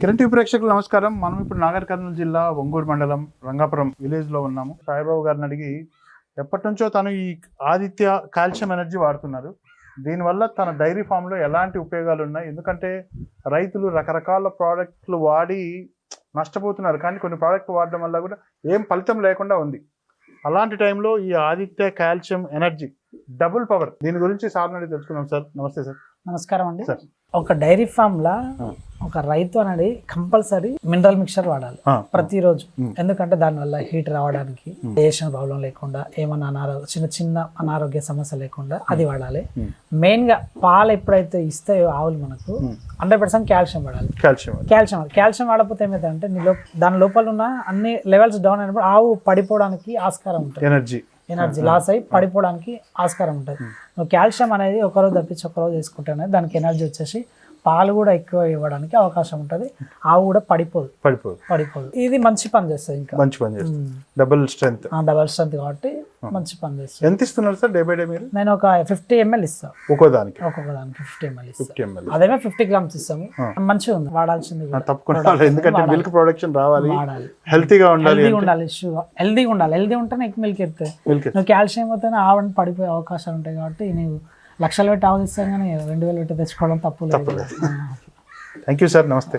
Kiran TV ప్రేక్షకులు నమస్కారం. మనం ఇప్పుడు నాగర్ కర్నూలు జిల్లా ఒంగోలు మండలం రంగాపురం విలేజ్లో ఉన్నాము. సాయిబాబు గారిని అడిగి ఎప్పటి నుంచో తను ఈ ఆదిత్య కాల్షియం ఎనర్జీ వాడుతున్నారు. దీనివల్ల తన డైరీ ఫామ్లో ఎలాంటి ఉపయోగాలు ఉన్నాయి, ఎందుకంటే రైతులు రకరకాల ప్రోడక్ట్లు వాడి నష్టపోతున్నారు, కానీ కొన్ని ప్రోడక్ట్లు వాడడం వల్ల కూడా ఏం ఫలితం లేకుండా ఉంది. అలాంటి టైంలో ఈ Aditya calcium energy double power, దీని గురించి సార్ నుండి తెలుసుకున్నాం. సార్ నమస్తే. సార్ నమస్కారం అండి. సార్, ఒక డైరీ ఫామ్ లా ఒక రైతు అనేది కంపల్సరీ మినరల్ మిక్చర్ వాడాలి ప్రతిరోజు. ఎందుకంటే దానివల్ల హీట్ రావడానికి, డైజెషన్ ప్రాబ్లం లేకుండా, ఏమన్నా చిన్న అనారోగ్య సమస్య లేకుండా అది వాడాలి. మెయిన్ గా పాలు ఎప్పుడైతే ఇస్తాయో ఆవులు మనకు 100% కాల్షియం వాడాలి. కాల్షియం వాడకపోతే ఏమైందంటే దాని లోపల ఉన్న అన్ని లెవెల్స్ డౌన్ అయినప్పుడు ఆవు పడిపోవడానికి ఆస్కారం ఉంటుంది, ఎనర్జీ లాస్ అయ్యి పడిపోవడానికి ఆస్కారం ఉంటుంది. నువ్వు కాల్షియం అనేది ఒకరోజు తప్పించి ఒకరోజు వేసుకుంటేనే దానికి ఎనర్జీ వచ్చేసి పాలు కూడా ఎక్కువ ఇవ్వడానికి అవకాశం ఉంటుంది. ఆవు కూడా పడిపోదు. ఇది మంచి పని చేస్తుంది. ఇంకా మంచి పని చేస్తుంది. డబుల్ స్ట్రెంత్ కాబట్టి మంచి పని చేస్తుంది. ఎంత ఇస్తున్నారు సార్ డే బై డే మీరు? నేను ఒక 50 ml ఇస్తాను ఒక్కొక్కదానికి 50 ml ఇస్తాను. అదేమో 50 grams ఇస్తాము. మంచిగా ఉంది, వాడాల్సింది తప్పకుండా. ఎందుకంటే మిల్క్ ప్రొడక్షన్ రావాలి, హెల్తీగా ఉండాలి. హెల్దీ ఉంటే నీకు మిల్క్ ఎత్తాయి. నువ్వు కాల్షియం పోతేనే ఆవని పడిపోయే అవకాశాలు ఉంటాయి. కాబట్టి నువ్వు లక్షలు పెట్టి ఆవు ఇస్తాం కానీ 2000 పెట్టి తెచ్చుకోవడం తప్పు లేదు. Thank you sir. నమస్తే.